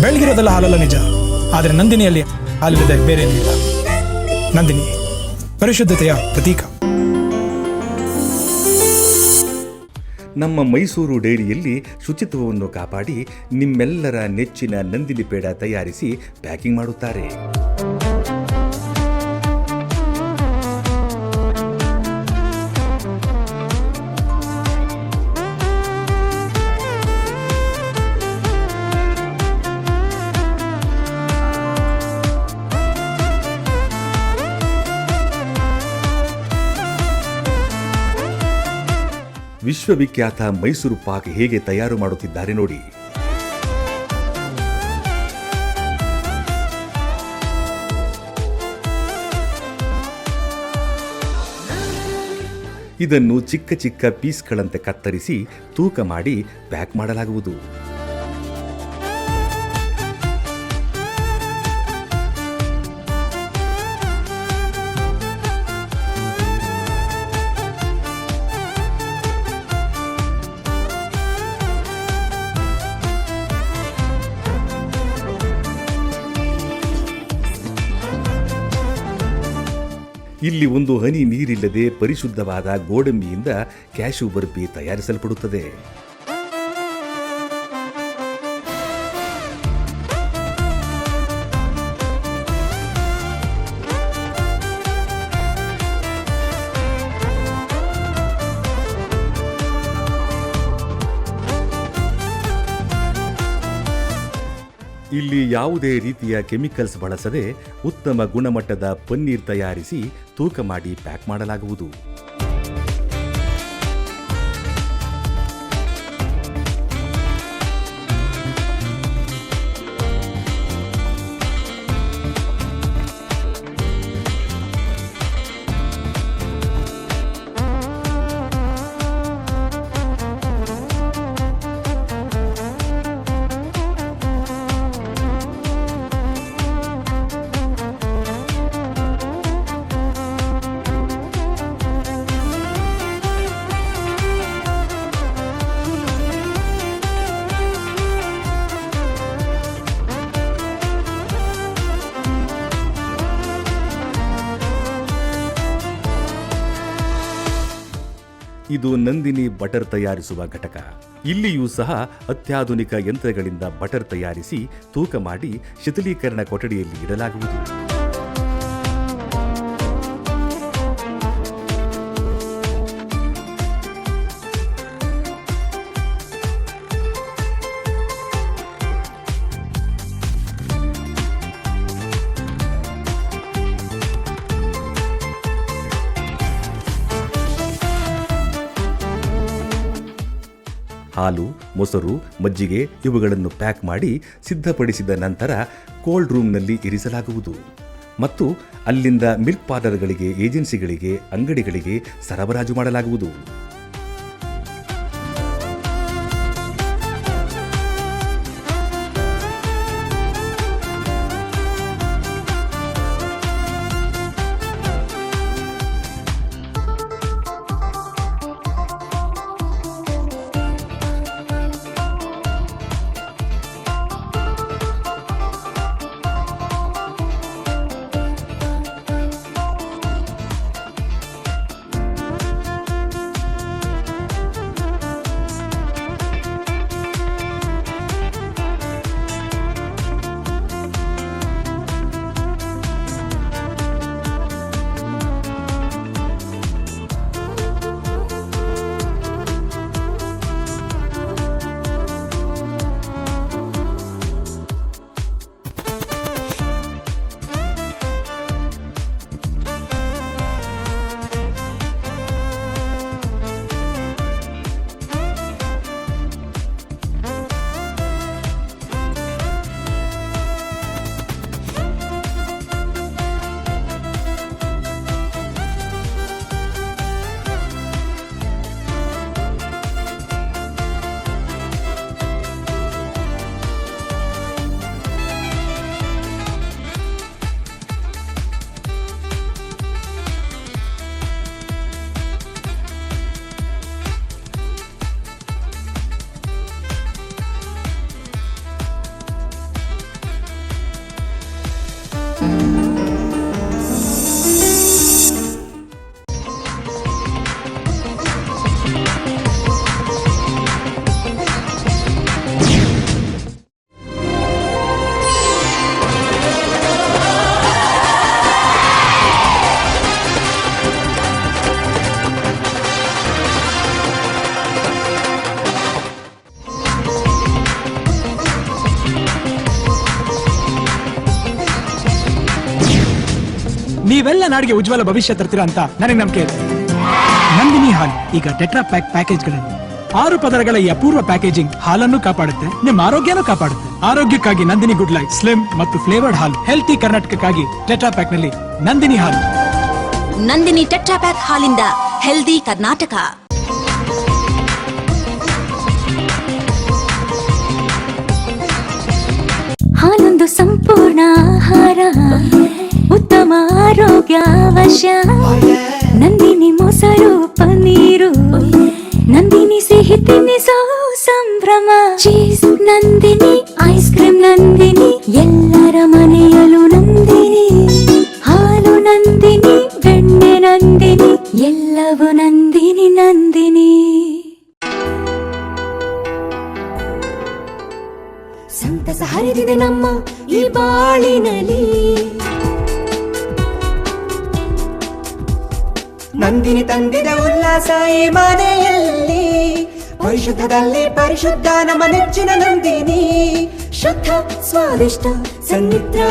ಬೆಳಗಿರೋದೆಲ್ಲ ಹಾಲಲ್ಲ ನಿಜ, ಆದರೆ ನಂದಿನಿಯಲ್ಲಿ ಹಾಲಿಲ್ಲದೆ ಬೇರೇನಿಲ್ಲ. ನಂದಿನಿ ಪರಿಶುದ್ಧತೆಯ ಪ್ರತೀಕ. ನಮ್ಮ ಮೈಸೂರು ಡೈರಿಯಲ್ಲಿ ಶುಚಿತ್ವವನ್ನು ಕಾಪಾಡಿ ನಿಮ್ಮೆಲ್ಲರ ನೆಚ್ಚಿನ ನಂದಿನಿ ಪೇಡ ತಯಾರಿಸಿ ಪ್ಯಾಕಿಂಗ್ ಮಾಡುತ್ತಾರೆ. ವಿಶ್ವವಿಖ್ಯಾತ ಮೈಸೂರು ಪಾಕ್ ಹೇಗೆ ತಯಾರು ಮಾಡುತ್ತಿದ್ದಾರೆ ನೋಡಿ. ಇದನ್ನು ಚಿಕ್ಕ ಚಿಕ್ಕ ಪೀಸ್ಗಳಂತೆ ಕತ್ತರಿಸಿ ತೂಕ ಮಾಡಿ ಪ್ಯಾಕ್ ಮಾಡಲಾಗುವುದು. ಇಲ್ಲಿ ಒಂದು ಹನಿ ನೀರಿಲ್ಲದೆ ಪರಿಶುದ್ಧವಾದ ಗೋಡಂಬಿಯಿಂದ ಕ್ಯಾಶ್ಯೂ ಬರ್ಫಿ ತಯಾರಿಸಲ್ಪಡುತ್ತದೆ. ಇಲ್ಲಿ ಯಾವುದೇ ರೀತಿಯ ಕೆಮಿಕಲ್ಸ್ ಬಳಸದೆ ಉತ್ತಮ ಗುಣಮಟ್ಟದ ಪನ್ನೀರ್ ತಯಾರಿಸಿ ತೂಕ ಮಾಡಿ ಪ್ಯಾಕ್ ಮಾಡಲಾಗುವುದು. ಇದು ನಂದಿನಿ ಬಟರ್ ತಯಾರಿಸುವ ಘಟಕ. ಇಲ್ಲಿಯೂ ಸಹ ಅತ್ಯಾಧುನಿಕ ಯಂತ್ರಗಳಿಂದ ಬಟರ್ ತಯಾರಿಸಿ ತೂಕ ಮಾಡಿ ಶೀತಲೀಕರಣ ಕೊಠಡಿಯಲ್ಲಿ ಇಡಲಾಗುವುದು. ಹಾಲು, ಮೊಸರು, ಮಜ್ಜಿಗೆ ಇವುಗಳನ್ನು ಪ್ಯಾಕ್ ಮಾಡಿ ಸಿದ್ಧಪಡಿಸಿದ ನಂತರ ಕೋಲ್ಡ್ ರೂಮ್ನಲ್ಲಿ ಇರಿಸಲಾಗುವುದು ಮತ್ತು ಅಲ್ಲಿಂದ ಮಿಲ್ಕ್ ಪಾರ್ಲರ್ಗಳಿಗೆ, ಏಜೆನ್ಸಿಗಳಿಗೆ, ಅಂಗಡಿಗಳಿಗೆ ಸರಬರಾಜು ಮಾಡಲಾಗುವುದು. ನೀವೆಲ್ಲ ನಾಡಿಗೆ ಉಜ್ವಲ ಭವಿಷ್ಯ ತರ್ತೀರಾ ಅಂತ ನನಗೆ ನಂಬಿಕೆ ಇದೆ. ನಂದಿನಿ ಹಾಲು ಈಗ ಟೆಟ್ರಾ ಪ್ಯಾಕ್ ಪ್ಯಾಕೇಜ್ಗಳಲ್ಲಿ 6 ಪದರಗಳ ಈ ಅಪೂರ್ವ ಪ್ಯಾಕೇಜಿಂಗ್ ಹಾಲನ್ನು ಕಾಪಾಡುತ್ತೆ, ನಿಮ್ಮ ಆರೋಗ್ಯನೂ ಕಾಪಾಡುತ್ತೆ. ಆರೋಗ್ಯಕ್ಕಾಗಿ ನಂದಿನಿ ಗುಡ್ ಲೈಫ್ ಸ್ಲಿಮ್ ಮತ್ತು ಫ್ಲೇವರ್ಡ್ ಹಾಲು. ಹೆಲ್ತಿ ಕರ್ನಾಟಕಕ್ಕಾಗಿ ಟೆಟ್ರಾ ಪ್ಯಾಕ್ ನಲ್ಲಿ ನಂದಿನಿ ಹಾಲು. ನಂದಿನಿ ಟೆಟ್ರಾ ಪ್ಯಾಕ್ ಹಾಲಿಂದ ಹೆಲ್ದಿ ಕರ್ನಾಟಕ. ಹಾಲೊಂದು ಸಂಪೂರ್ಣ ಆಹಾರ, ಉತ್ತಮ ಆರೋಗ್ಯ ಅವಶ್ಯ. ನಂದಿನಿ ಮೊಸರು ಪನ್ನೀರು, ನಂದಿನಿ ಸಿಹಿ ತಿನ್ನಿಸೋ ಸಂಭ್ರಮ. Cheese Nandini, ice cream Nandini, ಎಲ್ಲರ ಮನೆಯಲ್ಲೂ ನಂದಿನಿ. ಹಾಲು ನಂದಿನಿ, ಬೆಣ್ಣೆ ನಂದಿನಿ, ಎಲ್ಲವೂ ನಂದಿನಿ ನಂದಿನಿ. ಸಂತಸ ಹರಿದಿದೆ ನಮ್ಮ ಈ ಬಾಳಿನಲ್ಲಿ. ನಂದಿನಿ ತಂದಿದೆ ಉಲ್ಲಾಸ ಈ ಮನೆಯಲ್ಲಿ. ಪರಿಶುದ್ಧದಲ್ಲಿ ಪರಿಶುದ್ಧ ನಮ್ಮ ನೆಚ್ಚಿನ ನಂದಿನಿ. ಶುದ್ಧ ಸ್ವಾದಿಷ್ಟ ಸನ್ನಿತ್ರ.